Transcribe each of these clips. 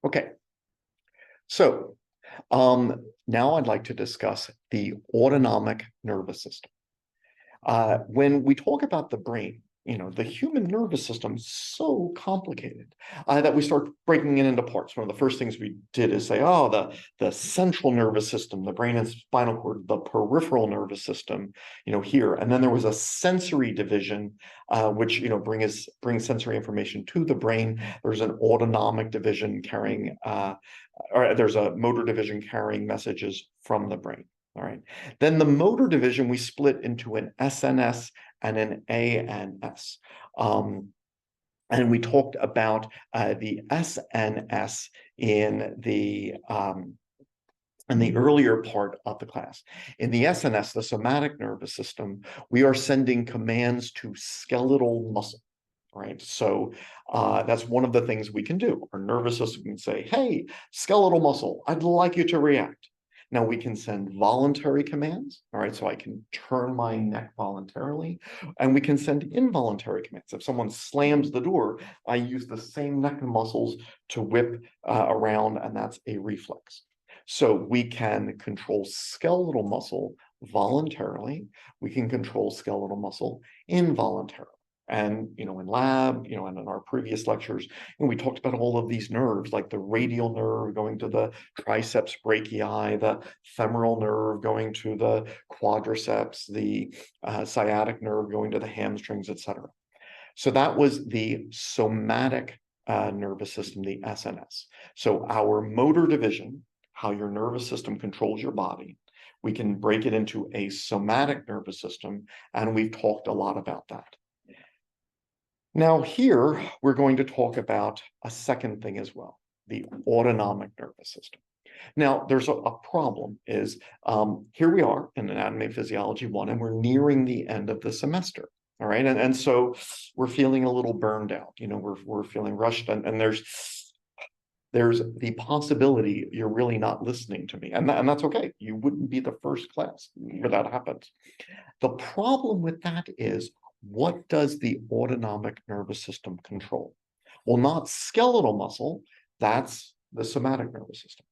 Okay, so now I'd like to discuss the autonomic nervous system. When we talk about the brain, the human nervous system is so complicated that we start breaking it into parts. One of the first things we did is say, oh, the central nervous system, the brain and spinal cord, the peripheral nervous system, here. And then there was a sensory division, which, brings sensory information to the brain. There's an autonomic division carrying, or there's a motor division carrying messages from the brain. All right. Then the motor division, we split into an SNS and an ANS. And we talked about the SNS in the earlier part of the class. In the SNS, the somatic nervous system, we are sending commands to skeletal muscle. Right. So that's one of the things we can do. Our nervous system can say, hey, skeletal muscle, I'd like you to react. Now we can send voluntary commands. All right. So I can turn my neck voluntarily, and we can send involuntary commands. If someone slams the door, I use the same neck muscles to whip around, and that's a reflex. So we can control skeletal muscle voluntarily. We can control skeletal muscle involuntarily. And, in lab, and in our previous lectures, we talked about all of these nerves, like the radial nerve going to the triceps brachii, the femoral nerve going to the quadriceps, the sciatic nerve going to the hamstrings, etc. So that was the somatic nervous system, the SNS. So our motor division, how your nervous system controls your body, we can break it into a somatic nervous system, and we've talked a lot about that. Now here, we're going to talk about a second thing as well, the autonomic nervous system. Now, there's a problem is, here we are in Anatomy and Physiology 1, and we're nearing the end of the semester, all right? And so we're feeling a little burned out, we're feeling rushed, and there's the possibility you're really not listening to me, and that's okay. You wouldn't be the first class where that happens. The problem with that is, what does the autonomic nervous system control? Well, not skeletal muscle, that's the somatic nervous system.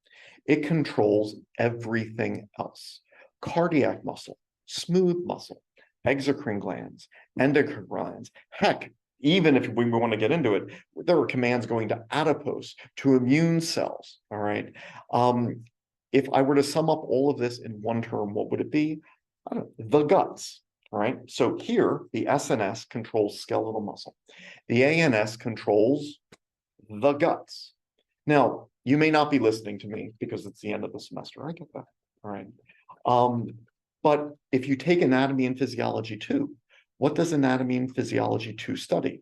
It controls everything else. Cardiac muscle, smooth muscle, exocrine glands, endocrine glands. Heck, even if we want to get into it, there are commands going to adipose, to immune cells, all right? If I were to sum up all of this in one term, what would it be? I don't know, the guts. All right, so here the SNS controls skeletal muscle. The ANS controls the guts. Now, you may not be listening to me because it's the end of the semester. I get that. All right. But if you take Anatomy and Physiology 2, what does Anatomy and Physiology 2 study?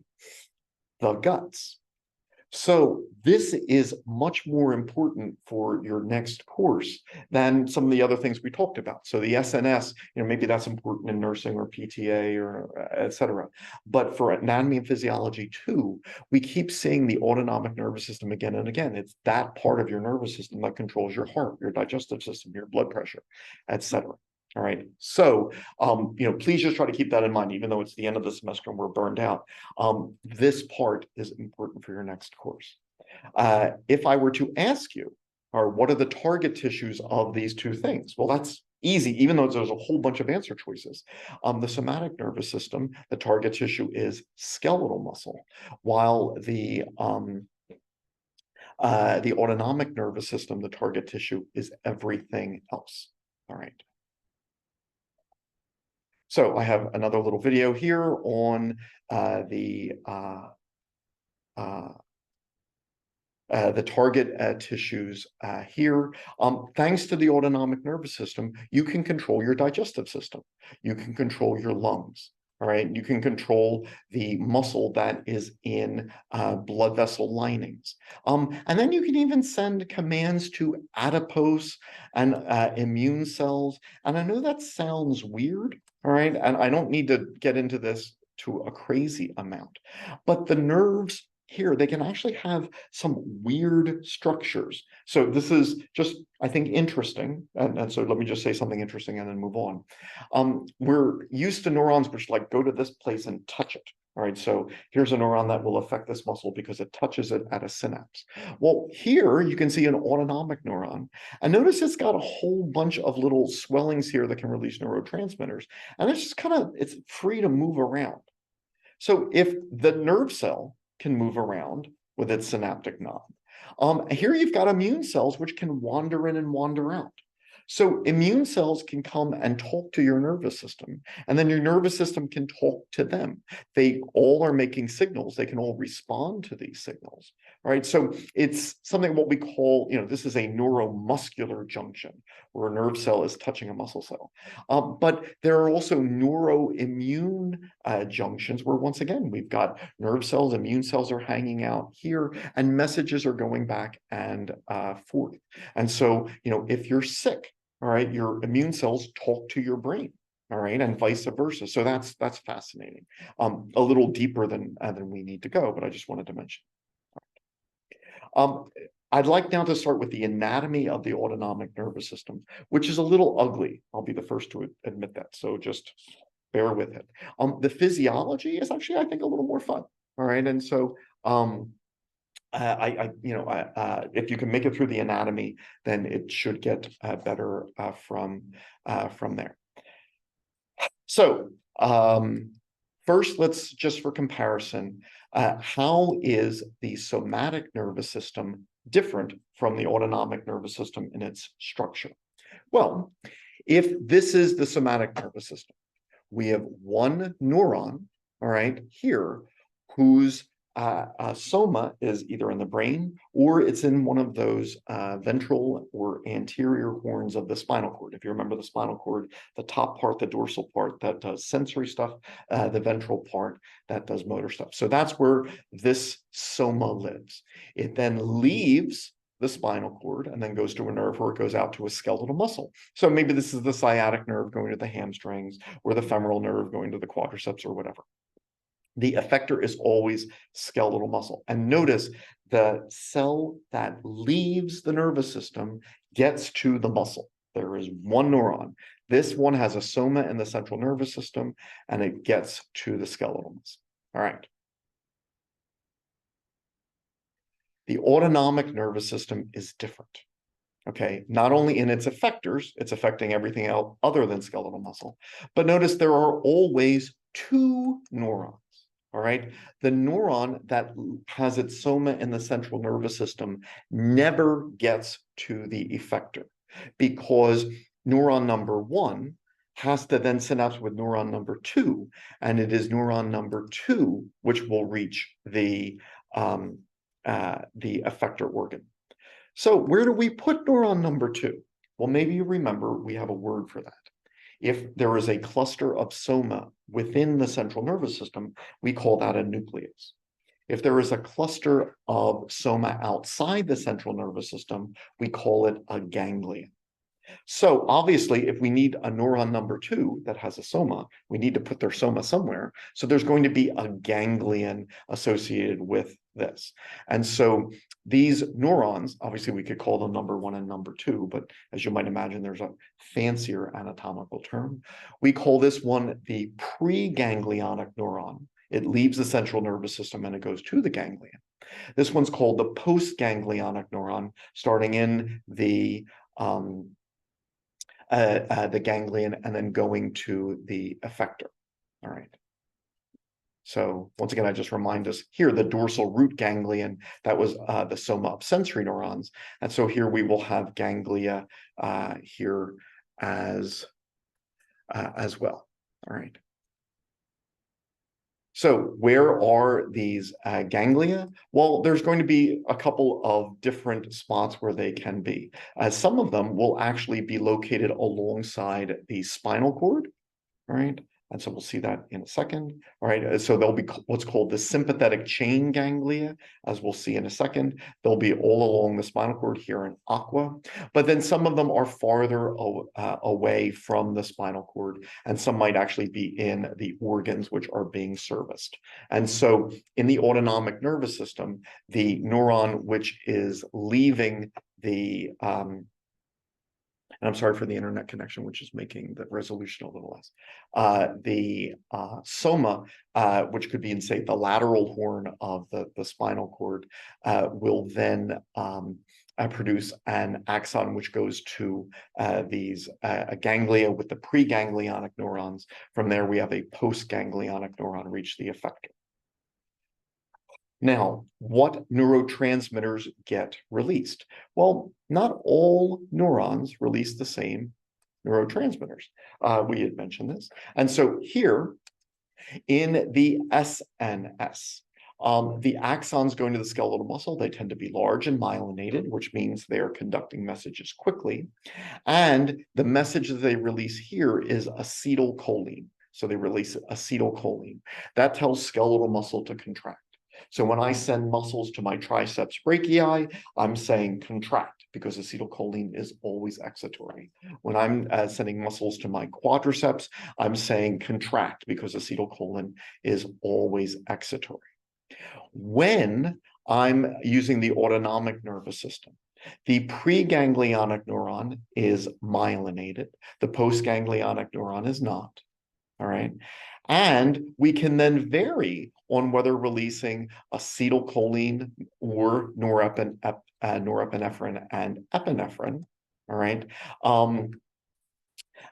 The guts. So this is much more important for your next course than some of the other things we talked about. So the SNS, maybe that's important in nursing or PTA or et cetera. But for Anatomy and Physiology 2, we keep seeing the autonomic nervous system again and again. It's that part of your nervous system that controls your heart, your digestive system, your blood pressure, et cetera. All right. So, please just try to keep that in mind, even though it's the end of the semester and we're burned out. This part is important for your next course. If I were to ask you, or what are the target tissues of these two things? Well, that's easy, even though there's a whole bunch of answer choices. The somatic nervous system, the target tissue is skeletal muscle, while the autonomic nervous system, the target tissue is everything else. All right. So I have another little video here on the target tissues here. Thanks to the autonomic nervous system, you can control your digestive system. You can control your lungs. All right, you can control the muscle that is in blood vessel linings. And then you can even send commands to adipose and immune cells. And I know that sounds weird, all right? And I don't need to get into this to a crazy amount, but the nerves here, they can actually have some weird structures. So this is just, I think, interesting. And so let me just say something interesting and then move on. We're used to neurons which like go to this place and touch it, All right, so here's a neuron that will affect this muscle because it touches it at a synapse. Well, here you can see an autonomic neuron. And notice it's got a whole bunch of little swellings here that can release neurotransmitters. And it's just it's free to move around. So if the nerve cell can move around with its synaptic knob, here you've got immune cells which can wander in and wander out. So immune cells can come and talk to your nervous system, and then your nervous system can talk to them. They all are making signals. They can all respond to these signals, right? So it's something what we call, this is a neuromuscular junction where a nerve cell is touching a muscle cell. But there are also neuroimmune junctions where, once again, we've got nerve cells, immune cells are hanging out here, and messages are going back and forth. And so, if you're sick, all right, your immune cells talk to your brain, all right, and vice versa. So that's fascinating. A little deeper than we need to go, but I just wanted to mention. I'd like now to start with the anatomy of the autonomic nervous system, which is a little ugly. I'll be the first to admit that. So just bear with it. The physiology is actually, I think, a little more fun. All right, and so if you can make it through the anatomy, then it should get better from there. So first, let's just for comparison, how is the somatic nervous system different from the autonomic nervous system in its structure? Well, if this is the somatic nervous system, we have one neuron, all right, here, whose soma is either in the brain or it's in one of those ventral or anterior horns of the spinal cord. If you remember the spinal cord, the top part, the dorsal part, that does sensory stuff, the ventral part that does motor stuff. So that's where this soma lives. It then leaves the spinal cord and then goes to a nerve where it goes out to a skeletal muscle. So maybe this is the sciatic nerve going to the hamstrings or the femoral nerve going to the quadriceps or whatever. The effector is always skeletal muscle. And notice the cell that leaves the nervous system gets to the muscle. There is one neuron. This one has a soma in the central nervous system, and it gets to the skeletal muscle. All right. The autonomic nervous system is different. Okay, not only in its effectors, it's affecting everything else other than skeletal muscle, but notice there are always two neurons. All right, the neuron that has its soma in the central nervous system never gets to the effector because neuron number one has to then synapse with neuron number two, and it is neuron number two which will reach the effector organ. So where do we put neuron number two? Well, maybe you remember we have a word for that. If there is a cluster of soma within the central nervous system, we call that a nucleus. If there is a cluster of soma outside the central nervous system, we call it a ganglion. So obviously, if we need a neuron number two that has a soma, we need to put their soma somewhere. So there's going to be a ganglion associated with this. And so these neurons, obviously we could call them number one and number two, but as you might imagine, there's a fancier anatomical term. We call this one the preganglionic neuron. It leaves the central nervous system and it goes to the ganglion. This one's called the postganglionic neuron, starting in the ganglion and then going to the effector. All right. So once again, I just remind us here, the dorsal root ganglion, that was the soma of sensory neurons. And so here we will have ganglia here as well. All right. So where are these ganglia? Well, there's going to be a couple of different spots where they can be. Some of them will actually be located alongside the spinal cord, all right? And so we'll see that in a second. All right, so there'll be what's called the sympathetic chain ganglia, as we'll see in a second. They'll be all along the spinal cord here in aqua, but then some of them are farther away from the spinal cord, and some might actually be in the organs which are being serviced. And so in the autonomic nervous system, the neuron which is leaving the And I'm sorry for the internet connection, which is making the resolution a little less. The soma, which could be in, say, the lateral horn of the spinal cord, will then produce an axon which goes to these ganglia with the preganglionic neurons. From there, we have a postganglionic neuron reach the effector. Now, what neurotransmitters get released? Well, not all neurons release the same neurotransmitters. We had mentioned this. And so here in the SNS, the axons going to the skeletal muscle, they tend to be large and myelinated, which means they're conducting messages quickly. And the message that they release here is acetylcholine. So they release acetylcholine. That tells skeletal muscle to contract. So when I send muscles to my triceps brachii, I'm saying contract because acetylcholine is always excitatory. When I'm sending muscles to my quadriceps, I'm saying contract because acetylcholine is always excitatory. When I'm using the autonomic nervous system, the preganglionic neuron is myelinated. The postganglionic neuron is not. All right. And we can then vary on whether releasing acetylcholine or norepinephrine and epinephrine. All right.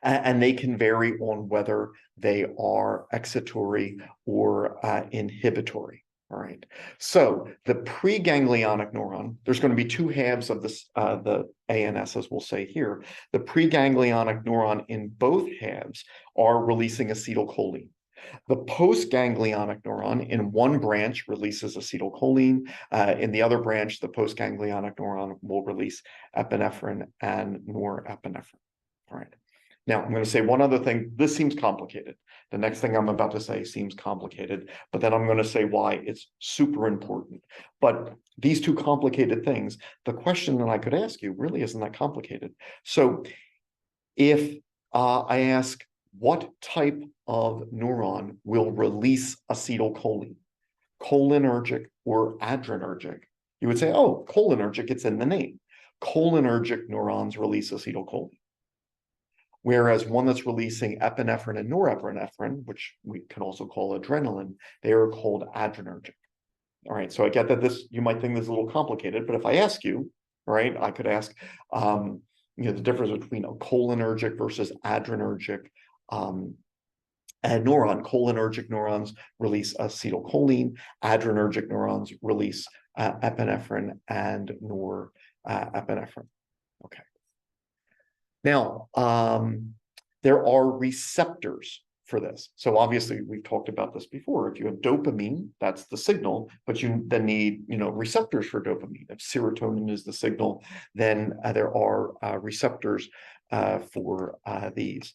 And they can vary on whether they are excitatory or inhibitory. All right. So the preganglionic neuron, there's going to be two halves of this, the ANS, as we'll say here. The preganglionic neuron in both halves are releasing acetylcholine. The postganglionic neuron in one branch releases acetylcholine. In the other branch, the postganglionic neuron will release epinephrine and norepinephrine. All right. Now, I'm going to say one other thing. This seems complicated. The next thing I'm about to say seems complicated, but then I'm going to say why it's super important. But these two complicated things, the question that I could ask you really isn't that complicated. So if I ask what type of neuron will release acetylcholine, cholinergic or adrenergic, you would say, oh, cholinergic, it's in the name. Cholinergic neurons release acetylcholine. Whereas one that's releasing epinephrine and norepinephrine, which we can also call adrenaline, they are called adrenergic. All right, so I get that this, you might think this is a little complicated, but if I ask you, all right, I could ask, the difference between a cholinergic versus adrenergic neuron. Cholinergic neurons release acetylcholine, adrenergic neurons release epinephrine and norepinephrine. Okay. Now, there are receptors for this. So obviously, we've talked about this before. If you have dopamine, that's the signal, but you then need, receptors for dopamine. If serotonin is the signal, then there are receptors for these.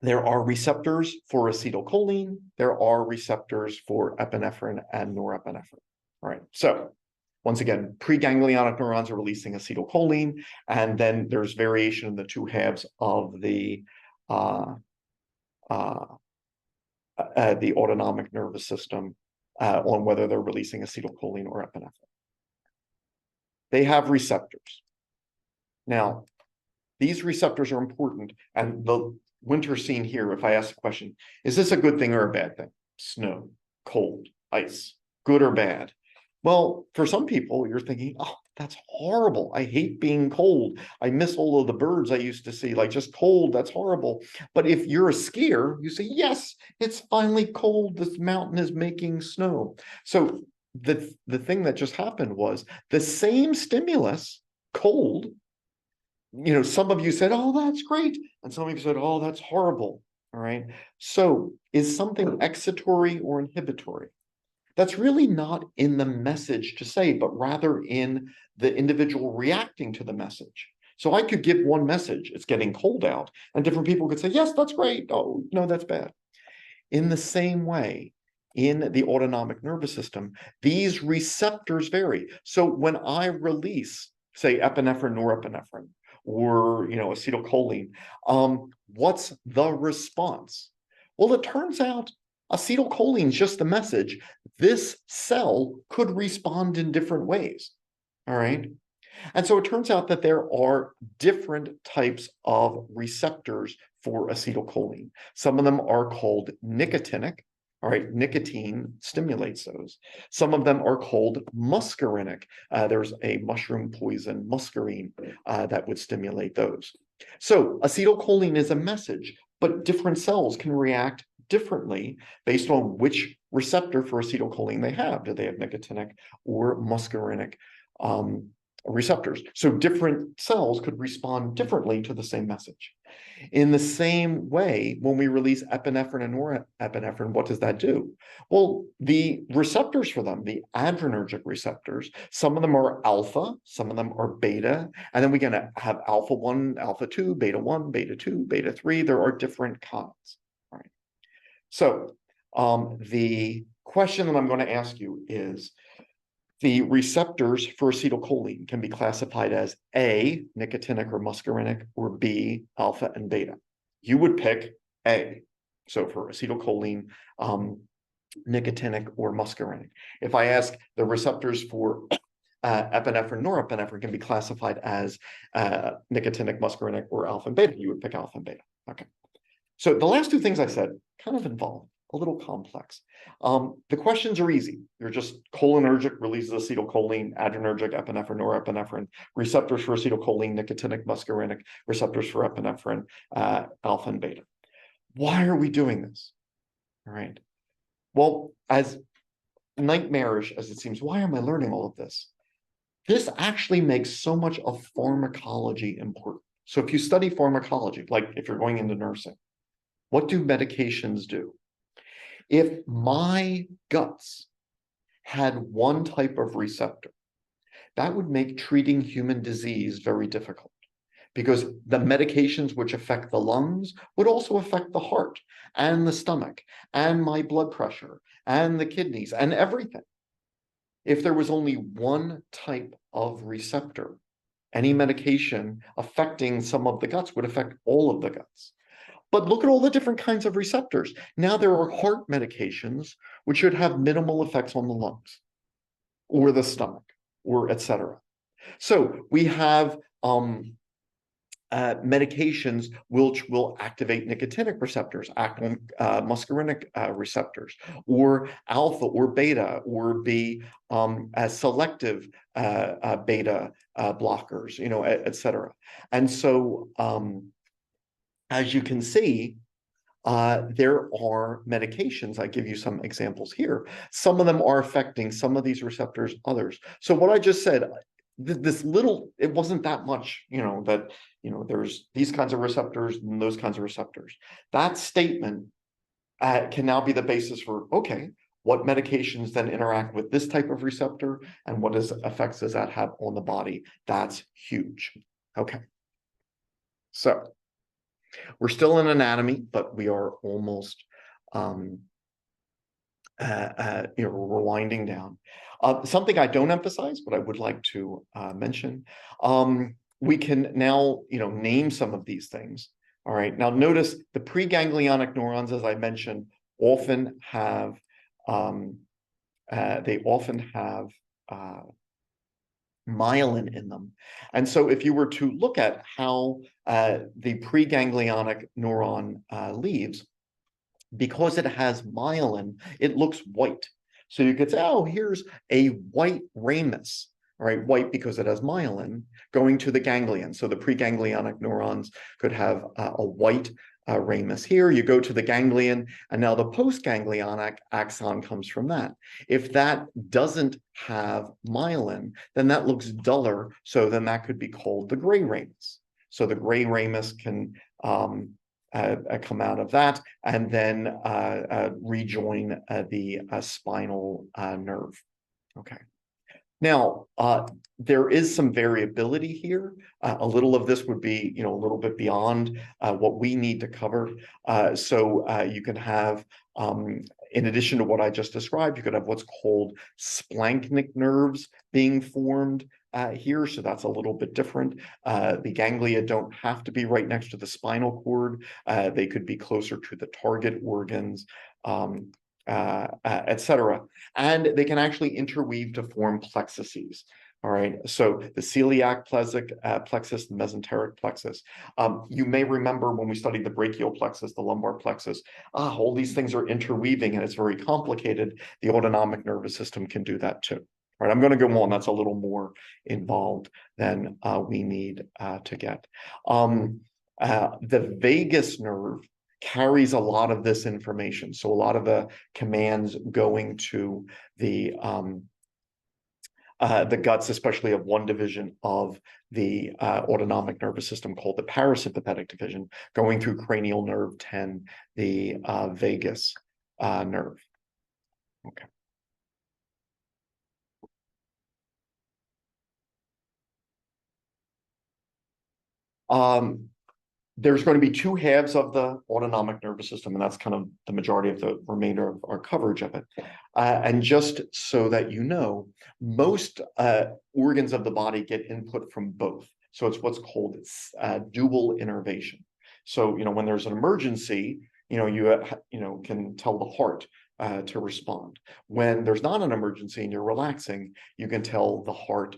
There are receptors for acetylcholine. There are receptors for epinephrine and norepinephrine. All right, so once again, preganglionic neurons are releasing acetylcholine, and then there's variation in the two halves of the autonomic nervous system on whether they're releasing acetylcholine or epinephrine. They have receptors. Now, these receptors are important, and the winter scene here, if I ask the question, is this a good thing or a bad thing? Snow, cold, ice, good or bad? Well, for some people, you're thinking, oh, that's horrible. I hate being cold. I miss all of the birds I used to see, like just cold, that's horrible. But if you're a skier, you say, yes, it's finally cold. This mountain is making snow. So the thing that just happened was the same stimulus, cold, some of you said, oh, that's great. And some of you said, oh, that's horrible. All right. So is something excitatory or inhibitory? That's really not in the message to say, but rather in the individual reacting to the message. So I could give one message, it's getting cold out, and different people could say, yes, that's great. Oh, no, that's bad. In the same way, in the autonomic nervous system, these receptors vary. So when I release, say, epinephrine, norepinephrine, or acetylcholine, what's the response? Well, it turns out acetylcholine is just the message. This cell could respond in different ways. All right. And so it turns out that there are different types of receptors for acetylcholine. Some of them are called nicotinic. All right, nicotine stimulates those. Some of them are called muscarinic. There's a mushroom poison, muscarine, that would stimulate those. So acetylcholine is a message, but different cells can react differently based on which receptor for acetylcholine they have. Do they have nicotinic or muscarinic receptors? So different cells could respond differently to the same message. In the same way, when we release epinephrine and norepinephrine, what does that do? Well, the receptors for them, the adrenergic receptors, some of them are alpha, some of them are beta, and then we're going to have alpha 1, alpha 2, beta 1, beta 2, beta 3. There are different kinds. All right. So the question that I'm going to ask you is, the receptors for acetylcholine can be classified as A, nicotinic or muscarinic, or B, alpha and beta. You would pick A. So for acetylcholine, nicotinic or muscarinic. If I ask the receptors for epinephrine, norepinephrine can be classified as nicotinic, muscarinic, or alpha and beta, you would pick alpha and beta. Okay. So the last two things I said kind of involved, a little complex. The questions are easy. They're just cholinergic, releases acetylcholine, adrenergic, epinephrine, norepinephrine, receptors for acetylcholine, nicotinic, muscarinic, receptors for epinephrine, alpha and beta. Why are we doing this? All right. Well, as nightmarish as it seems, why am I learning all of this? This actually makes so much of pharmacology important. So if you study pharmacology, like if you're going into nursing, what do medications do? If my guts had one type of receptor, that would make treating human disease very difficult, because the medications which affect the lungs would also affect the heart and the stomach and my blood pressure and the kidneys and everything. If there was only one type of receptor, any medication affecting some of the guts would affect all of the guts. But look at all the different kinds of receptors. Now there are heart medications which should have minimal effects on the lungs or the stomach or etc. So we have medications which will activate nicotinic receptors, act on muscarinic receptors, or alpha or beta, or be selective beta blockers, etc. And so as you can see, there are medications. I give you some examples here. Some of them are affecting some of these receptors, others. So what I just said, this little, it wasn't that much, that, there's these kinds of receptors and those kinds of receptors. That statement can now be the basis for, okay, what medications then interact with this type of receptor and what effects does that have on the body? That's huge. Okay. So we're still in anatomy, but we are almost, we're winding down. Something I don't emphasize, but I would like to mention, we can now, name some of these things. All right. Now notice the preganglionic neurons, as I mentioned, often have, myelin in them. And so if you were to look at how the preganglionic neuron leaves, because it has myelin, it looks white. So you could say, oh, here's a white ramus, all right, white because it has myelin going to the ganglion. So the preganglionic neurons could have a white ramus here. You go to the ganglion, and now the postganglionic axon comes from that. If that doesn't have myelin, then that looks duller. So then that could be called the gray ramus. So the gray ramus can come out of that and then rejoin the spinal nerve. Okay. Now, there is some variability here. A little of this would be, a little bit beyond what we need to cover. So you can have, in addition to what I just described, you could have what's called splanchnic nerves being formed here. So that's a little bit different. The ganglia don't have to be right next to the spinal cord. They could be closer to the target organs. Etc. And they can actually interweave to form plexuses. All right, so the celiac plexus, the mesenteric plexus. You may remember when we studied the brachial plexus, the lumbar plexus, all these things are interweaving and it's very complicated. The autonomic nervous system can do that too. All right, I'm going to go on. That's a little more involved than we need to get. The vagus nerve carries a lot of this information. So a lot of the commands going to the guts, especially of one division of the autonomic nervous system called the parasympathetic division, going through cranial nerve 10, the vagus nerve. Okay. There's going to be two halves of the autonomic nervous system, and that's kind of the majority of the remainder of our coverage of it. And just so that you know, most organs of the body get input from both. So it's what's called dual innervation. So, when there's an emergency, you can tell the heart to respond. When there's not an emergency and you're relaxing, you can tell the heart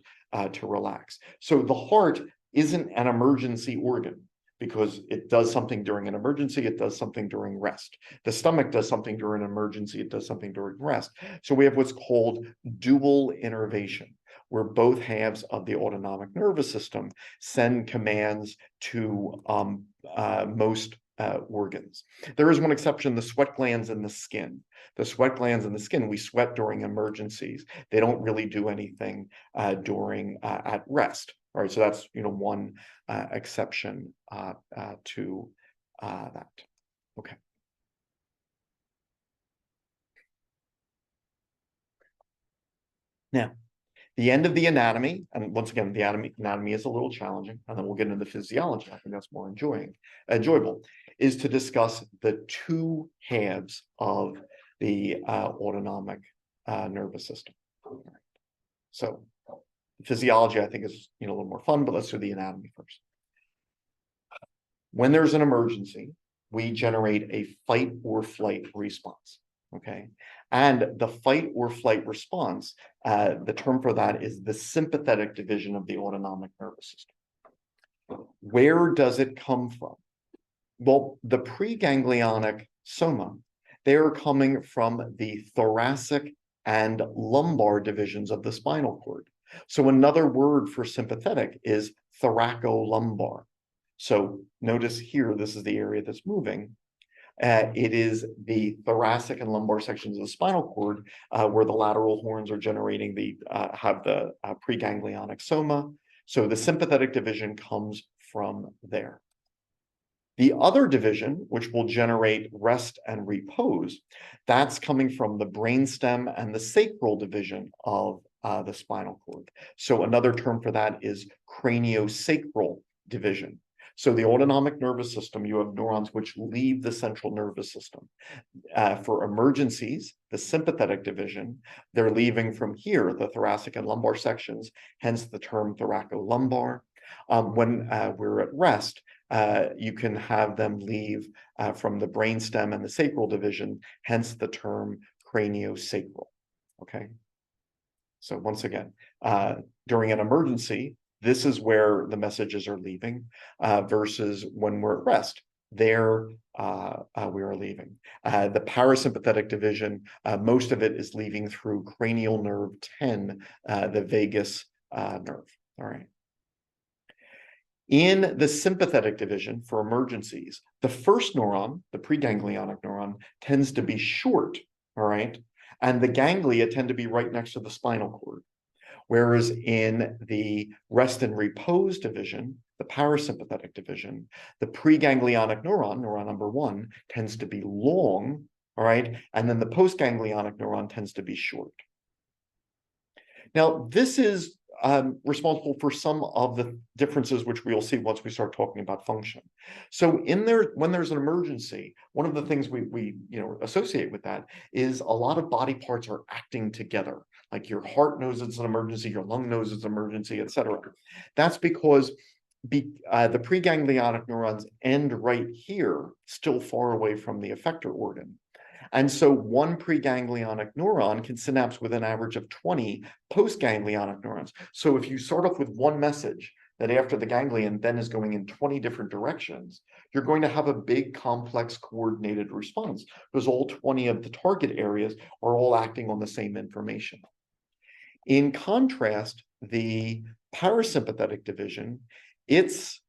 to relax. So the heart isn't an emergency organ, because it does something during an emergency, it does something during rest. The stomach does something during an emergency, it does something during rest. So we have what's called dual innervation, where both halves of the autonomic nervous system send commands to most organs. There is one exception: the sweat glands in the skin. The sweat glands in the skin, we sweat during emergencies. They don't really do anything during at rest. All right, so that's one exception to that. Okay. Now, the end of the anatomy, and once again, the anatomy is a little challenging, and then we'll get into the physiology. I think that's more enjoyable, is to discuss the two halves of the autonomic nervous system. So physiology, I think, is a little more fun, but let's do the anatomy first. When there's an emergency, we generate a fight or flight response. Okay, and the fight or flight response, the term for that is the sympathetic division of the autonomic nervous system. Where does it come from? Well, the preganglionic soma, they're coming from the thoracic and lumbar divisions of the spinal cord. So another word for sympathetic is thoracolumbar. So notice here, this is the area that's moving. It is the thoracic and lumbar sections of the spinal cord where the lateral horns are generating have the preganglionic soma. So the sympathetic division comes from there. The other division, which will generate rest and repose, that's coming from the brainstem and the sacral division of the spinal cord. So another term for that is craniosacral division. So the autonomic nervous system, you have neurons which leave the central nervous system. For emergencies, the sympathetic division, they're leaving from here, the thoracic and lumbar sections, hence the term thoracolumbar. When we're at rest, you can have them leave from the brainstem and the sacral division, hence the term craniosacral. Okay. So once again, during an emergency, this is where the messages are leaving versus when we're at rest. There we are leaving. The parasympathetic division, most of it is leaving through cranial nerve 10, the vagus nerve. All right. In the sympathetic division for emergencies, the first neuron, the preganglionic neuron, tends to be short, all right? And the ganglia tend to be right next to the spinal cord. Whereas in the rest and repose division, the parasympathetic division, the preganglionic neuron, neuron number 1, tends to be long, all right? And then the postganglionic neuron tends to be short. Now, this is responsible for some of the differences which we'll see once we start talking about function. So when there's an emergency, one of the things we associate with that is a lot of body parts are acting together. Like your heart knows it's an emergency, your lung knows it's an emergency, etc. That's because the preganglionic neurons end right here, still far away from the effector organ. And so one preganglionic neuron can synapse with an average of 20 postganglionic neurons. So if you start off with one message that after the ganglion then is going in 20 different directions, you're going to have a big, complex, coordinated response because all 20 of the target areas are all acting on the same information. In contrast, the parasympathetic division, its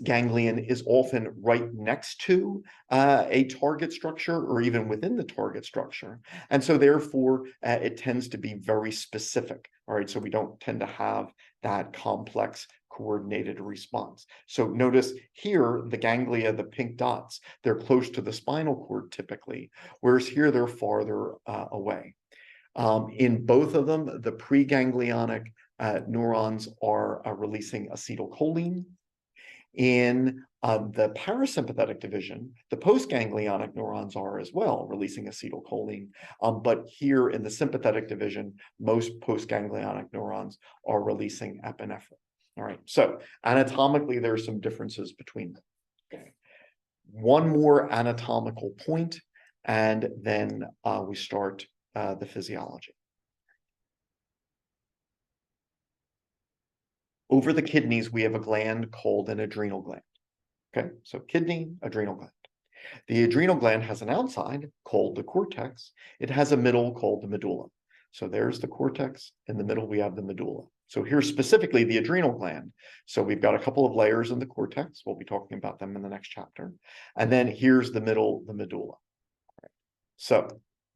ganglion is often right next to a target structure or even within the target structure. And so therefore, it tends to be very specific. All right, so we don't tend to have that complex coordinated response. So notice here, the ganglia, the pink dots, they're close to the spinal cord typically, whereas here they're farther away. In both of them, the preganglionic neurons are releasing acetylcholine. In the parasympathetic division, the postganglionic neurons are as well releasing acetylcholine. But here in the sympathetic division, most postganglionic neurons are releasing epinephrine. All right, so anatomically, there are some differences between them. Okay. One more anatomical point, and then we start the physiology. Over the kidneys, we have a gland called an adrenal gland. Okay, so kidney, adrenal gland. The adrenal gland has an outside called the cortex. It has a middle called the medulla. So there's the cortex. In the middle, we have the medulla. So here's specifically the adrenal gland. So we've got a couple of layers in the cortex. We'll be talking about them in the next chapter. And then here's the middle, the medulla. Right. So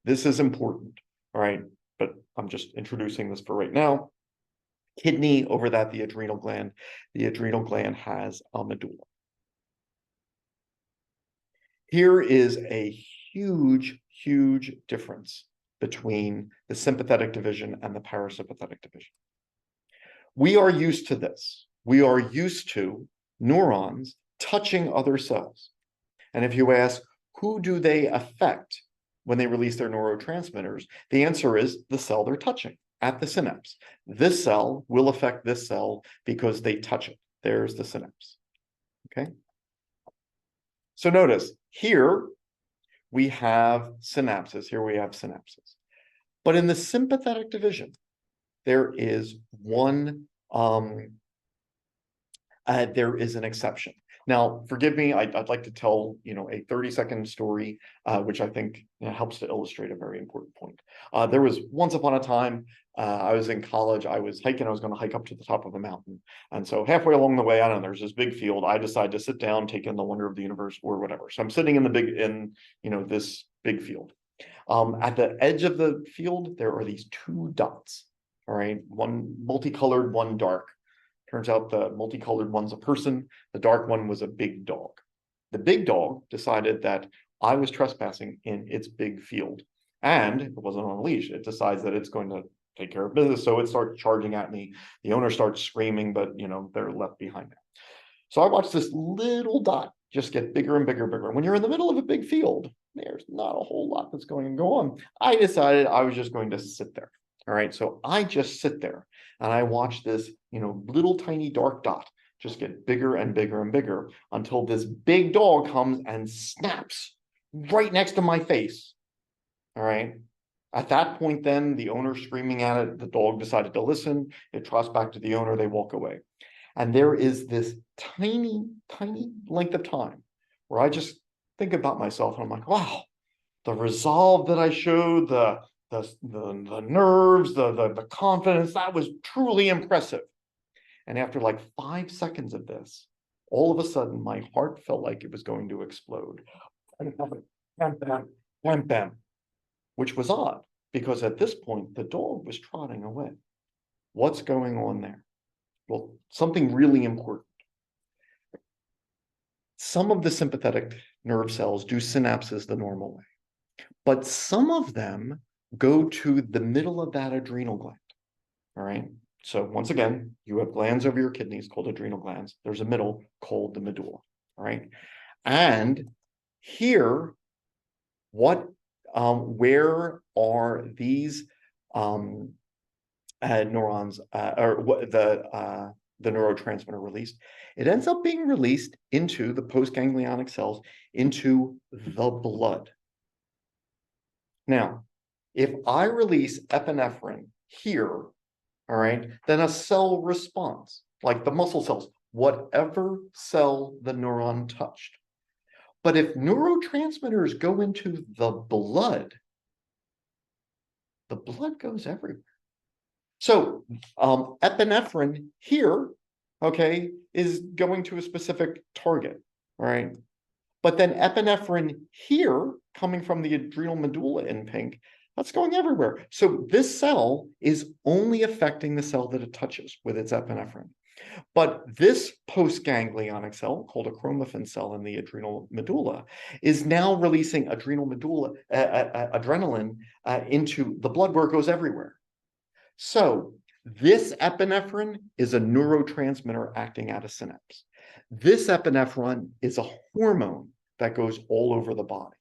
this is important, all right? But I'm just introducing this for right now. Kidney, over that, the adrenal gland. The adrenal gland has a medulla. Here is a huge, huge difference between the sympathetic division and the parasympathetic division. We are used to this. We are used to neurons touching other cells. And if you ask, who do they affect when they release their neurotransmitters? The answer is the cell they're touching at the synapse. This cell will affect this cell because they touch it. There's the synapse. Okay. So notice here we have synapses. Here we have synapses. But in the sympathetic division, there is one, there is an exception. Now, forgive me, I'd like to tell, a 30-second story, which I think helps to illustrate a very important point. There was once upon a time, I was in college, I was hiking, I was going to hike up to the top of a mountain. And so halfway along the way, I don't know, there's this big field. I decided to sit down, take in the wonder of the universe or whatever. So I'm sitting in this big field. At the edge of the field, there are these two dots, all right? One multicolored, one dark. Turns out the multicolored one's a person. The dark one was a big dog. The big dog decided that I was trespassing in its big field. And it wasn't on a leash. It decides that it's going to take care of business. So it starts charging at me. The owner starts screaming, but they're left behind now. So I watched this little dot just get bigger and bigger and bigger. When you're in the middle of a big field, there's not a whole lot that's going to go on. I decided I was just going to sit there. All right, so I just sit there and I watch this, little tiny dark dot just get bigger and bigger and bigger until this big dog comes and snaps right next to my face. All right. At that point, then the owner screaming at it, the dog decided to listen. It trots back to the owner. They walk away. And there is this tiny, tiny length of time where I just think about myself and I'm like, wow, the resolve that I showed, the nerves, the confidence, that was truly impressive. And after like 5 seconds of this, all of a sudden my heart felt like it was going to explode. Bam, bam, bam, bam, which was odd because at this point the dog was trotting away. What's going on there? Well, something really important. Some of the sympathetic nerve cells do synapses the normal way, but some of them go to the middle of that adrenal gland. All right. So once again, you have glands over your kidneys called adrenal glands. There's a middle called the medulla. All right. And here, where are these neurons, or what the neurotransmitter released, it ends up being released into the postganglionic cells, into the blood. Now, if I release epinephrine here, all right, then a cell responds, like the muscle cells, whatever cell the neuron touched. But if neurotransmitters go into the blood goes everywhere. So epinephrine here, okay, is going to a specific target, all right? But then epinephrine here, coming from the adrenal medulla in pink, that's going everywhere. So this cell is only affecting the cell that it touches with its epinephrine. But this postganglionic cell, called a chromaffin cell in the adrenal medulla, is now releasing adrenal adrenaline into the blood where it goes everywhere. So this epinephrine is a neurotransmitter acting at a synapse. This epinephrine is a hormone that goes all over the body.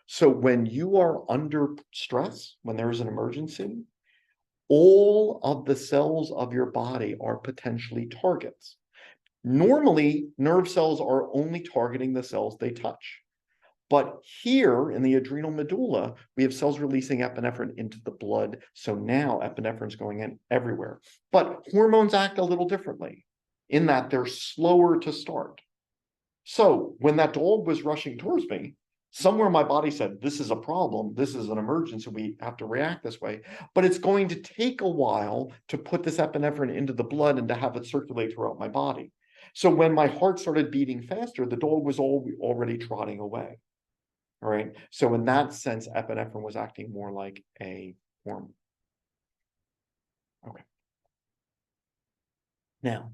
So when you are under stress, when there is an emergency, all of the cells of your body are potentially targets. Normally, nerve cells are only targeting the cells they touch. But here in the adrenal medulla, we have cells releasing epinephrine into the blood. So now epinephrine is going in everywhere. But hormones act a little differently in that they're slower to start. So when that dog was rushing towards me, somewhere my body said, this is a problem, this is an emergency, we have to react this way. But it's going to take a while to put this epinephrine into the blood and to have it circulate throughout my body. So when my heart started beating faster, the dog was already trotting away. All right. So in that sense, epinephrine was acting more like a hormone. Okay. Now,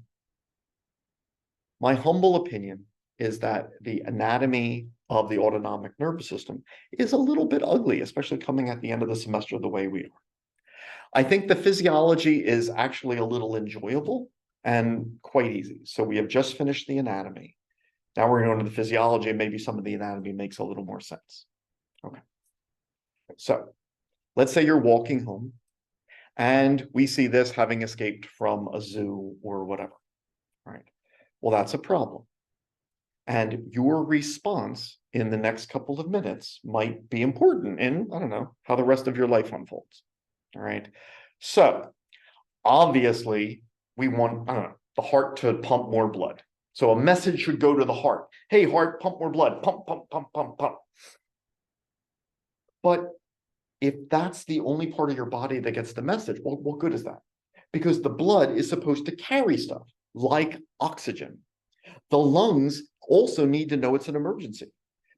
my humble opinion is that the anatomy of the autonomic nervous system is a little bit ugly, especially coming at the end of the semester the way we are. I think the physiology is actually a little enjoyable and quite easy. So we have just finished the anatomy. Now we're going to the physiology, and maybe some of the anatomy makes a little more sense. Okay. So let's say you're walking home and we see this having escaped from a zoo or whatever. All right. Well, that's a problem. And your response in the next couple of minutes might be important in, I don't know, how the rest of your life unfolds. All right. So obviously we want, I don't know, the heart to pump more blood. So a message should go to the heart. Hey, heart, pump more blood. Pump, pump, pump, pump, pump. But if that's the only part of your body that gets the message, well, what good is that? Because the blood is supposed to carry stuff like oxygen. The lungs also need to know it's an emergency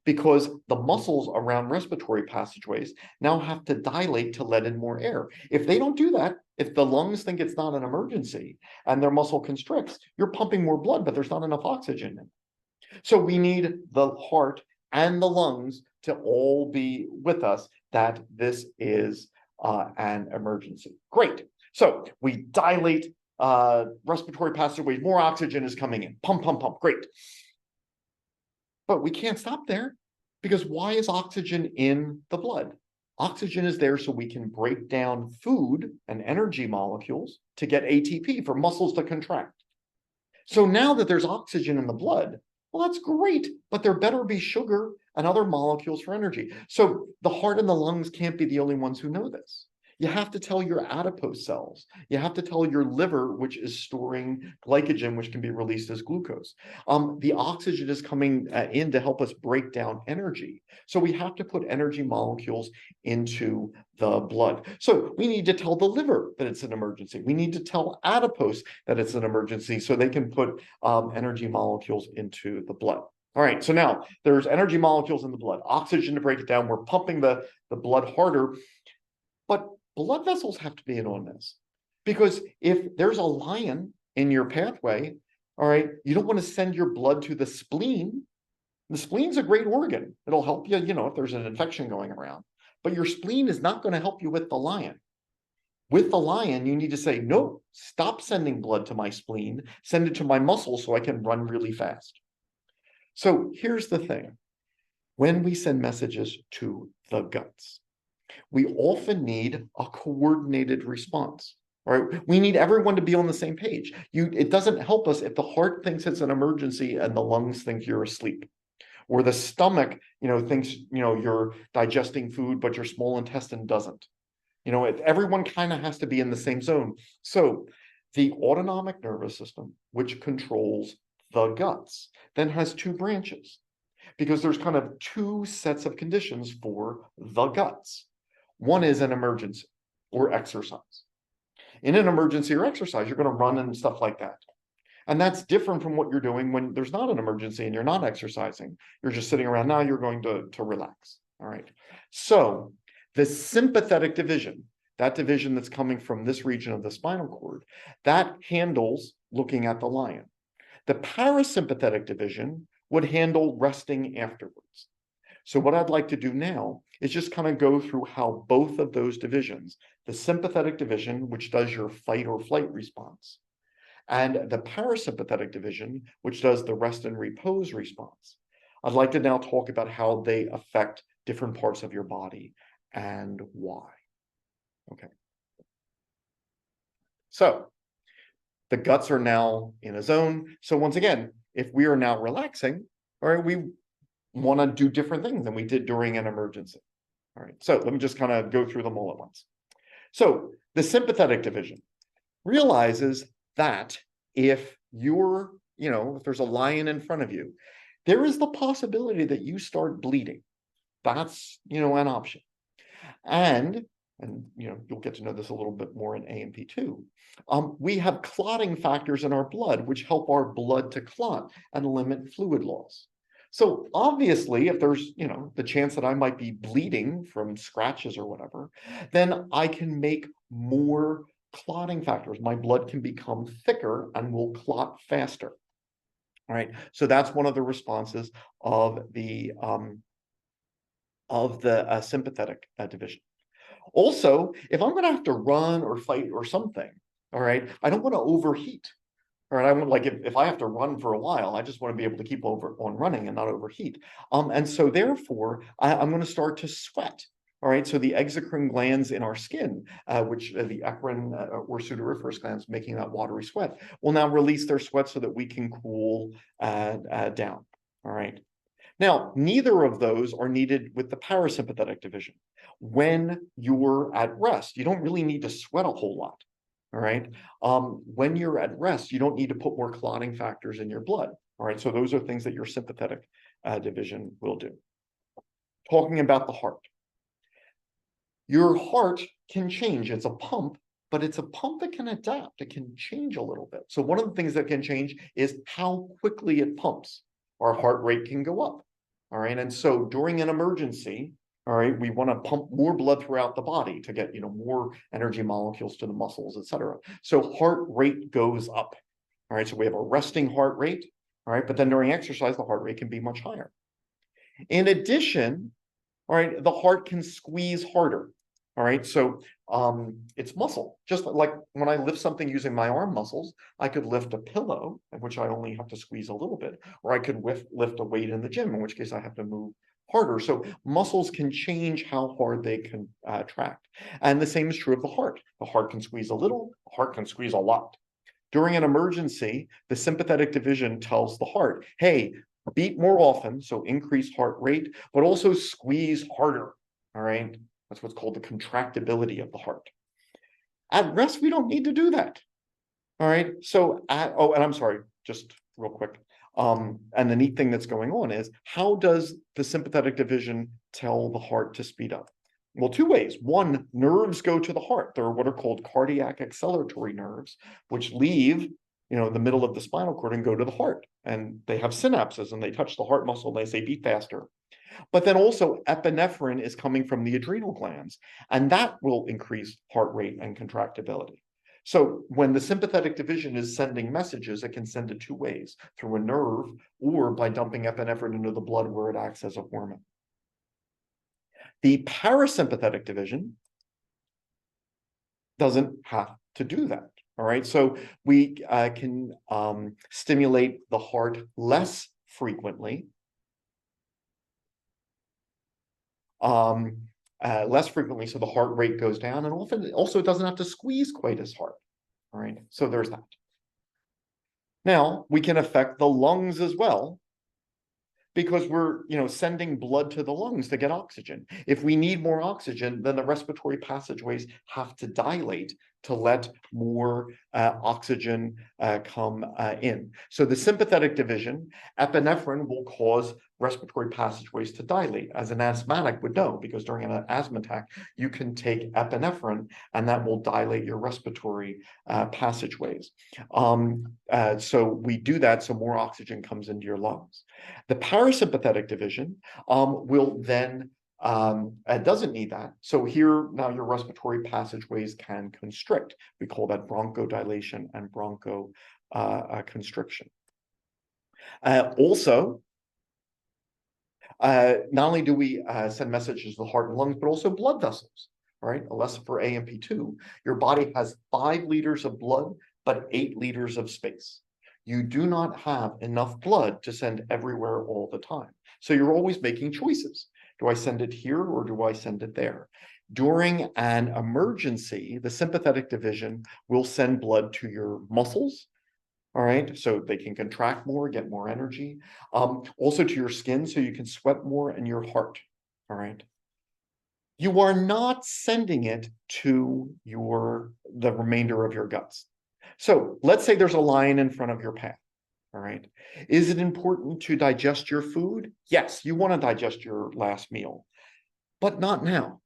because the muscles around respiratory passageways now have to dilate to let in more air. If they don't do that, if the lungs think it's not an emergency and their muscle constricts, you're pumping more blood, but there's not enough oxygen in it. So we need the heart and the lungs to all be with us that this is an emergency. Great. So we dilate respiratory passageways, more oxygen is coming in. Pump, pump, pump. Great. But we can't stop there because why is oxygen in the blood? Oxygen is there so we can break down food and energy molecules to get ATP for muscles to contract. So now that there's oxygen in the blood, well, that's great, but there better be sugar and other molecules for energy. So the heart and the lungs can't be the only ones who know this. You have to tell your adipose cells. You have to tell your liver, which is storing glycogen, which can be released as glucose. The oxygen is coming in to help us break down energy. So we have to put energy molecules into the blood. So we need to tell the liver that it's an emergency. We need to tell adipose that it's an emergency so they can put energy molecules into the blood. All right, so now there's energy molecules in the blood, oxygen to break it down. We're pumping the blood harder, but blood vessels have to be in on this because if there's a lion in your pathway, all right, you don't want to send your blood to the spleen. The spleen's a great organ. It'll help you, you know, if there's an infection going around, but your spleen is not going to help you with the lion. With the lion, you need to say, no, stop sending blood to my spleen, send it to my muscles so I can run really fast. So here's the thing. When we send messages to the guts, we often need a coordinated response. All right, we need everyone to be on the same page. It doesn't help us if the heart thinks it's an emergency and the lungs think you're asleep, or the stomach, thinks, you're digesting food, but your small intestine doesn't. Everyone kind of has to be in the same zone. So the autonomic nervous system, which controls the guts, then has two branches, because there's kind of two sets of conditions for the guts. One is an emergency or exercise. In an emergency or exercise, you're going to run and stuff like that. And that's different from what you're doing when there's not an emergency and you're not exercising. You're just sitting around. Now you're going to relax. All right. So the sympathetic division, that division that's coming from this region of the spinal cord, that handles looking at the lion. The parasympathetic division would handle resting afterwards. So what I'd like to do now is just kind of go through how both of those divisions, the sympathetic division, which does your fight or flight response, and the parasympathetic division, which does the rest and repose response. I'd like to now talk about how they affect different parts of your body and why. Okay. So the guts are now in a zone. So once again, if we are now relaxing, all right, we want to do different things than we did during an emergency. All right, so let me just kind of go through them all at once. So the sympathetic division realizes that if if there's a lion in front of you, there is the possibility that you start bleeding. That's, an option. And you'll get to know this a little bit more in AMP2. We have clotting factors in our blood, which help our blood to clot and limit fluid loss. So obviously, if there's, the chance that I might be bleeding from scratches or whatever, then I can make more clotting factors. My blood can become thicker and will clot faster. All right. So that's one of the responses of the sympathetic division. Also, if I'm going to have to run or fight or something, all right, I don't want to overheat. All right, I want, like, if I have to run for a while, I just want to be able to keep on running and not overheat. And so therefore, I'm going to start to sweat. All right, so the exocrine glands in our skin, which the eccrine or sudoriferous glands making that watery sweat, will now release their sweat so that we can cool down. All right. Now, neither of those are needed with the parasympathetic division. When you're at rest, you don't really need to sweat a whole lot. All right. When you're at rest, you don't need to put more clotting factors in your blood. All right. So those are things that your sympathetic division will do. Talking about the heart. Your heart can change. It's a pump, but it's a pump that can adapt. It can change a little bit. So one of the things that can change is how quickly it pumps. Our heart rate can go up. All right. And so during an emergency, all right, we want to pump more blood throughout the body to get, more energy molecules to the muscles, et cetera. So heart rate goes up. All right. So we have a resting heart rate. All right. But then during exercise, the heart rate can be much higher. In addition, all right, the heart can squeeze harder. All right, so it's muscle. Just like when I lift something using my arm muscles, I could lift a pillow, which I only have to squeeze a little bit, or I could lift a weight in the gym, in which case I have to move harder. So muscles can change how hard they can contract. And the same is true of the heart. The heart can squeeze a little, the heart can squeeze a lot. During an emergency, the sympathetic division tells the heart, hey, beat more often, so increase heart rate, but also squeeze harder. All right. That's what's called the contractibility of the heart. At rest, we don't need to do that. All right. So, and I'm sorry, just real quick. And the neat thing that's going on is, how does the sympathetic division tell the heart to speed up? Well, two ways. One, nerves go to the heart. There are what are called cardiac acceleratory nerves, which leave, the middle of the spinal cord and go to the heart. And they have synapses and they touch the heart muscle and they say beat faster. But then also epinephrine is coming from the adrenal glands, and that will increase heart rate and contractibility. So when the sympathetic division is sending messages, it can send it two ways, through a nerve or by dumping epinephrine into the blood where it acts as a hormone. The parasympathetic division doesn't have to do that. All right, so we can stimulate the heart less frequently. less frequently, so the heart rate goes down, and often also it doesn't have to squeeze quite as hard. All right, so there's that. Now we can affect the lungs as well, because we're sending blood to the lungs to get oxygen. If we need more oxygen, then the respiratory passageways have to dilate to let more oxygen come in. So the sympathetic division, epinephrine will cause respiratory passageways to dilate, as an asthmatic would know, because during an asthma attack, you can take epinephrine and that will dilate your respiratory passageways. So we do that so more oxygen comes into your lungs. The parasympathetic division will then it doesn't need that. So here now your respiratory passageways can constrict. We call that bronchodilation and bronchoconstriction. Also, not only do we send messages to the heart and lungs, but also blood vessels. All right, a lesson for AMP2. Your body has 5 liters of blood, but 8 liters of space. You do not have enough blood to send everywhere all the time. So you're always making choices. Do I send it here or do I send it there? During an emergency, the sympathetic division will send blood to your muscles, all right, so they can contract more, get more energy. Also to your skin, so you can sweat more, and your heart, all right? You are not sending it to the remainder of your guts. So let's say there's a lion in front of your path. All right. Is it important to digest your food? Yes, you want to digest your last meal, but not now.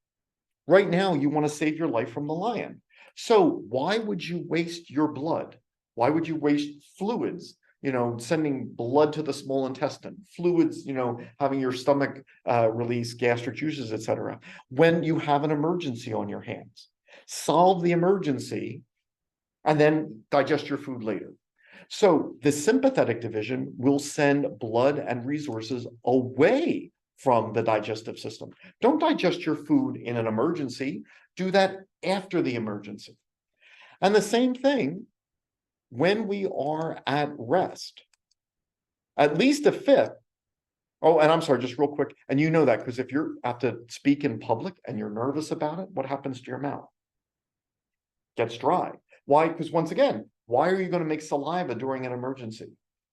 Right now, you want to save your life from the lion. So why would you waste your blood? Why would you waste fluids? Sending blood to the small intestine, fluids, having your stomach release gastric juices, etc., when you have an emergency on your hands. Solve the emergency and then digest your food later. So the sympathetic division will send blood and resources away from the digestive system. Don't digest your food in an emergency. Do that after the emergency. And the same thing when we are at rest. At least a fifth. Oh, and I'm sorry, just real quick. And you know that because if you have to speak in public and you're nervous about it, what happens to your mouth? Gets dry. Why? Because once again, why are you going to make saliva during an emergency?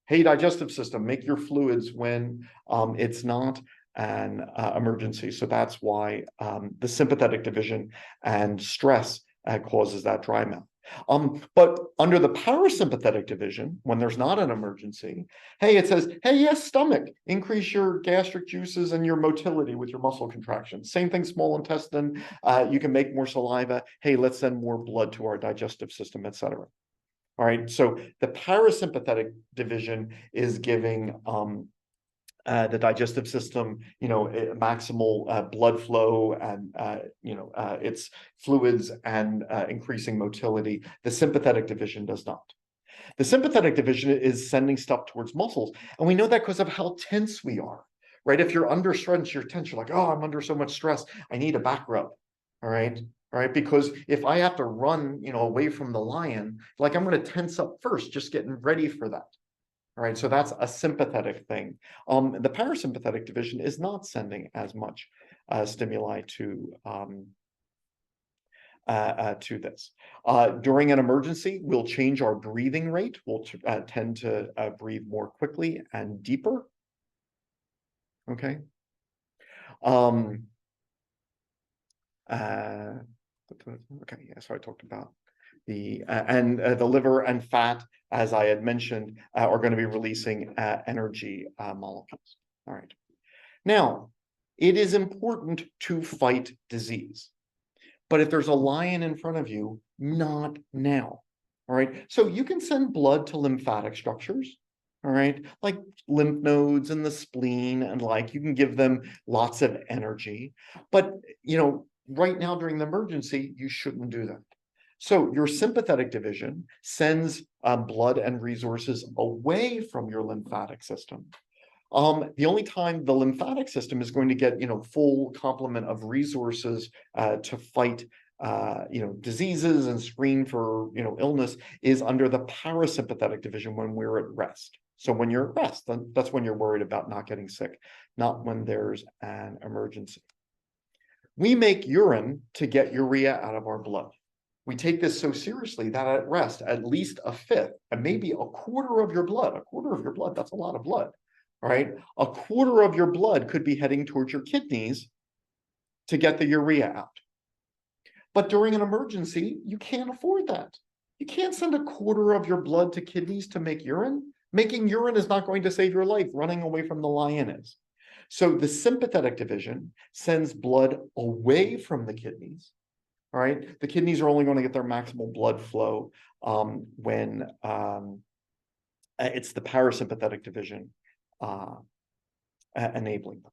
Hey, digestive system, make your fluids when it's not an emergency. So that's why the sympathetic division and stress causes that dry mouth. But under the parasympathetic division, when there's not an emergency, hey, it says, hey, yes, stomach, increase your gastric juices and your motility with your muscle contraction. Same thing, small intestine, you can make more saliva. Hey, let's send more blood to our digestive system, etc. All right, so the parasympathetic division is giving the digestive system, maximal blood flow and, its fluids and increasing motility. The sympathetic division does not. The sympathetic division is sending stuff towards muscles. And we know that because of how tense we are, right? If you're under stress, you're tense, you're like, oh, I'm under so much stress. I need a back rub, all right? All right, because if I have to run, away from the lion, like I'm going to tense up first, just getting ready for that. All right, so that's a sympathetic thing. The parasympathetic division is not sending as much stimuli to this. During an emergency, we'll change our breathing rate. We'll tend to breathe more quickly and deeper. Okay. Okay, yeah, so I talked about the liver and fat, as I had mentioned, are going to be releasing energy molecules. All right. Now, it is important to fight disease. But if there's a lion in front of you, not now. All right. So you can send blood to lymphatic structures. All right. Like lymph nodes and the spleen and you can give them lots of energy. But, right now during the emergency, you shouldn't do that. So your sympathetic division sends blood and resources away from your lymphatic system. The only time the lymphatic system is going to get, full complement of resources to fight, diseases and screen for, illness is under the parasympathetic division when we're at rest. So when you're at rest, that's when you're worried about not getting sick, not when there's an emergency. We make urine to get urea out of our blood. We take this so seriously that at rest, at least a fifth, and maybe a quarter of your blood, that's a lot of blood, right? A quarter of your blood could be heading towards your kidneys to get the urea out. But during an emergency, you can't afford that. You can't send a quarter of your blood to kidneys to make urine. Making urine is not going to save your life. Running away from the lion is. So the sympathetic division sends blood away from the kidneys. All right, the kidneys are only going to get their maximal blood flow when it's the parasympathetic division enabling them.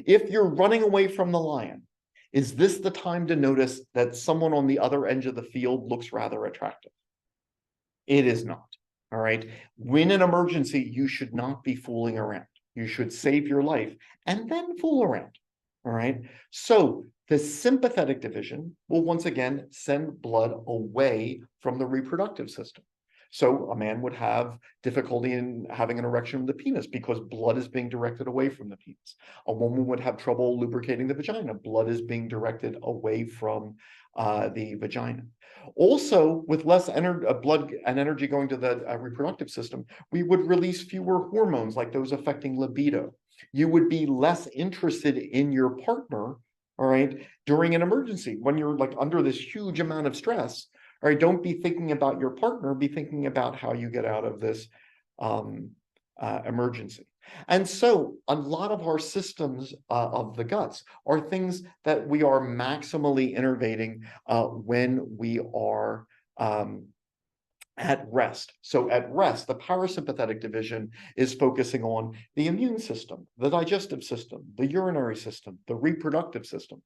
If you're running away from the lion, is this the time to notice that someone on the other edge of the field looks rather attractive? It is not. All right. When an emergency, you should not be fooling around. You should save your life and then fool around. All right. So the sympathetic division will once again send blood away from the reproductive system. So a man would have difficulty in having an erection of the penis because blood is being directed away from the penis. A woman would have trouble lubricating the vagina. Blood is being directed away from the vagina. Also, with less blood and energy going to the reproductive system, we would release fewer hormones like those affecting libido. You would be less interested in your partner, all right, during an emergency. When you're like under this huge amount of stress, all right, don't be thinking about your partner, be thinking about how you get out of this emergency. And so a lot of our systems of the guts are things that we are maximally innervating when we are at rest. So at rest, the parasympathetic division is focusing on the immune system, the digestive system, the urinary system, the reproductive system.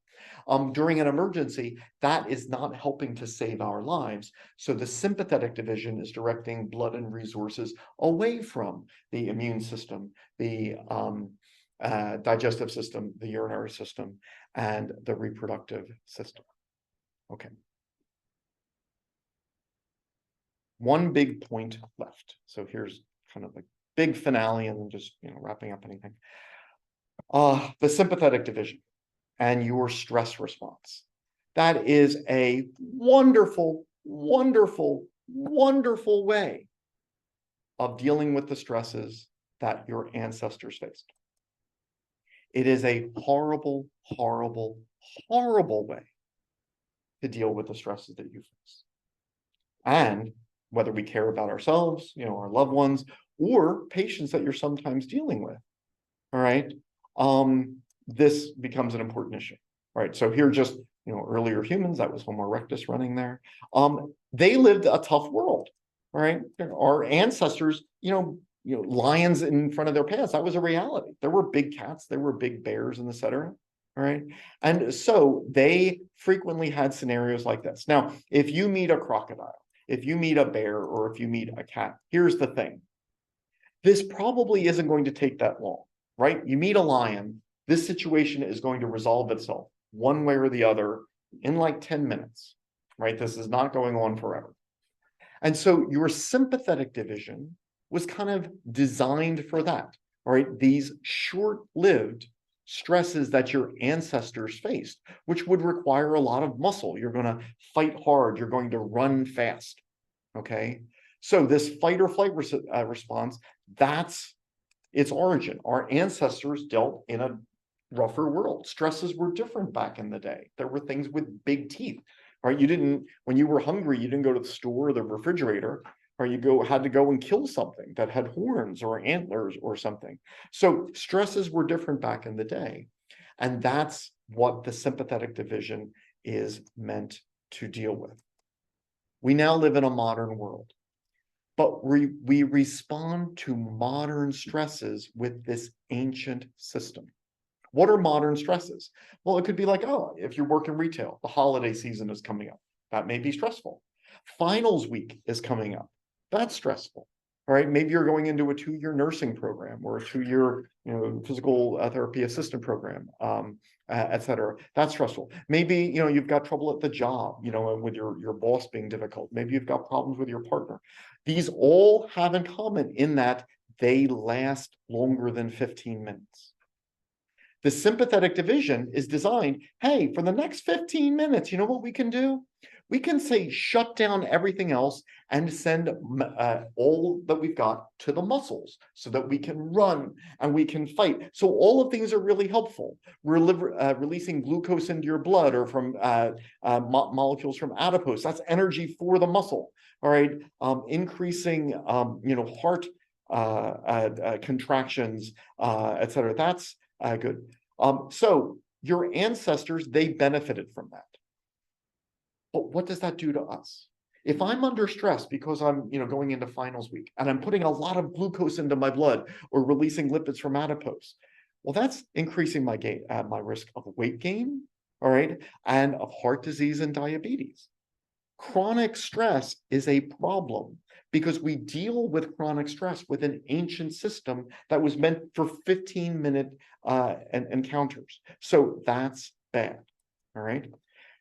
During an emergency, that is not helping to save our lives. So the sympathetic division is directing blood and resources away from the immune system, the digestive system, the urinary system, and the reproductive system. Okay. One big point left. So here's kind of the big finale and just wrapping up anything. The sympathetic division and your stress response. That is a wonderful, wonderful, wonderful way of dealing with the stresses that your ancestors faced. It is a horrible, horrible, horrible way to deal with the stresses that you face. And whether we care about ourselves, our loved ones, or patients that you're sometimes dealing with, all right, this becomes an important issue. All right, so here just, earlier humans, that was Homo erectus running there. They lived a tough world, all right? Our ancestors, lions in front of their paths, that was a reality. There were big cats, there were big bears, and etc. All right. And so they frequently had scenarios like this. Now, if you meet a crocodile, if you meet a bear, or if you meet a cat, here's the thing. This probably isn't going to take that long, right? You meet a lion, this situation is going to resolve itself one way or the other in like 10 minutes, right? This is not going on forever. And so your sympathetic division was kind of designed for that, all right? These short-lived stresses that your ancestors faced, which would require a lot of muscle. You're going to fight hard. You're going to run fast. Okay. So this fight or flight response, that's its origin. Our ancestors dealt in a rougher world. Stresses were different back in the day. There were things with big teeth. Right? When you were hungry, you didn't go to the store or the refrigerator, or had to go and kill something that had horns or antlers or something. So stresses were different back in the day. And that's what the sympathetic division is meant to deal with. We now live in a modern world, but we respond to modern stresses with this ancient system. What are modern stresses? Well, it could be like, if you work in retail, the holiday season is coming up. That may be stressful. Finals week is coming up. That's stressful. All right, maybe you're going into a 2-year nursing program or a 2-year, physical therapy assistant program, et cetera. That's stressful. Maybe, you've got trouble at the job, with your boss being difficult. Maybe you've got problems with your partner. These all have in common in that they last longer than 15 minutes. The sympathetic division is designed, hey, for the next 15 minutes, you know what we can do? We can say shut down everything else and send all that we've got to the muscles so that we can run and we can fight. So all of these are really helpful. We're releasing glucose into your blood or from molecules from adipose. That's energy for the muscle. All right, increasing heart contractions, et cetera. That's good. So your ancestors, they benefited from that. But what does that do to us? If I'm under stress because I'm, going into finals week and I'm putting a lot of glucose into my blood or releasing lipids from adipose, well, that's increasing my risk of weight gain, all right, and of heart disease and diabetes. Chronic stress is a problem because we deal with chronic stress with an ancient system that was meant for 15-minute encounters. So that's bad, all right?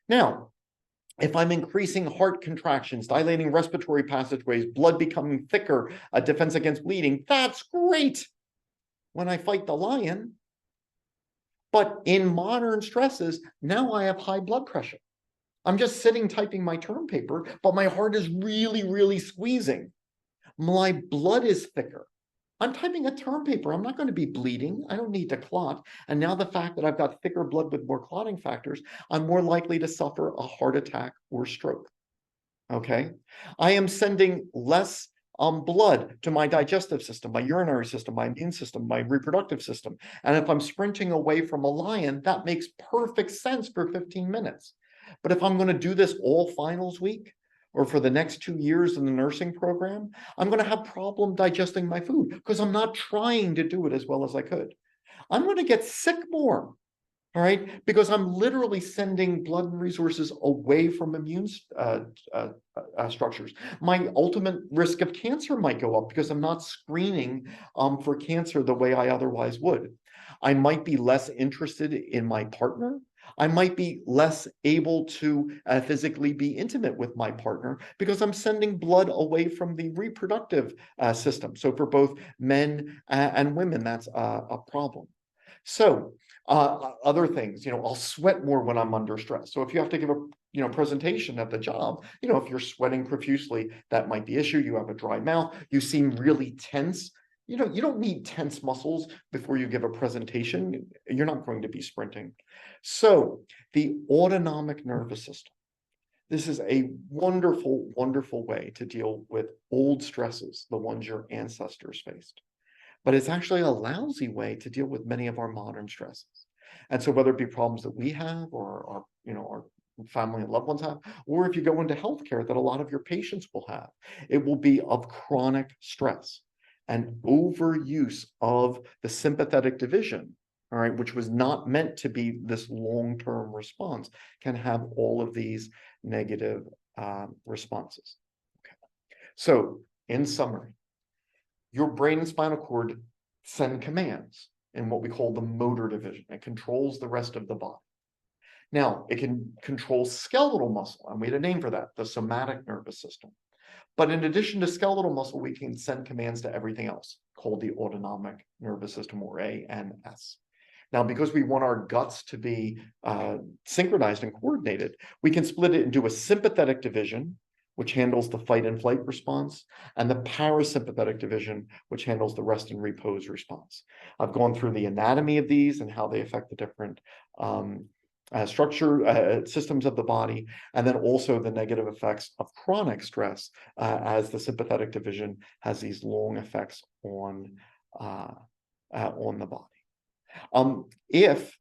Now, if I'm increasing heart contractions, dilating respiratory passageways, blood becoming thicker, a defense against bleeding, that's great when I fight the lion. But in modern stresses, now I have high blood pressure. I'm just sitting typing my term paper, but my heart is really, really squeezing. My blood is thicker. I'm typing a term paper. I'm not going to be bleeding. I don't need to clot. And now the fact that I've got thicker blood with more clotting factors, I'm more likely to suffer a heart attack or stroke. Okay? I am sending less blood to my digestive system, my urinary system, my immune system, my reproductive system. And if I'm sprinting away from a lion, that makes perfect sense for 15 minutes. But if I'm going to do this all finals week or for the next 2 years in the nursing program, I'm going to have problem digesting my food because I'm not trying to do it as well as I could. I'm going to get sick more, all right, because I'm literally sending blood resources away from immune structures. My ultimate risk of cancer might go up because I'm not screening for cancer the way I otherwise would. I might be less interested in my partner. I might be less able to physically be intimate with my partner because I'm sending blood away from the reproductive system. So for both men and women, that's a problem. So other things, I'll sweat more when I'm under stress. So if you have to give a presentation at the job, if you're sweating profusely, that might be an issue. You have a dry mouth, you seem really tense. You don't need tense muscles before you give a presentation. You're not going to be sprinting. So the autonomic nervous system. This is a wonderful, wonderful way to deal with old stresses, the ones your ancestors faced. But it's actually a lousy way to deal with many of our modern stresses. And so whether it be problems that we have or our family and loved ones have, or if you go into healthcare that a lot of your patients will have, it will be of chronic stress and overuse of the sympathetic division, all right, which was not meant to be this long-term response, can have all of these negative responses. Okay. So in summary, your brain and spinal cord send commands in what we call the motor division. It controls the rest of the body. Now, it can control skeletal muscle, and we had a name for that, the somatic nervous system. But in addition to skeletal muscle, we can send commands to everything else, called the autonomic nervous system, or ANS. Now, because we want our guts to be synchronized and coordinated, we can split it into a sympathetic division, which handles the fight and flight response, and the parasympathetic division, which handles the rest and repose response. I've gone through the anatomy of these and how they affect the different systems of the body, and then also the negative effects of chronic stress, as the sympathetic division has these long effects on the body. If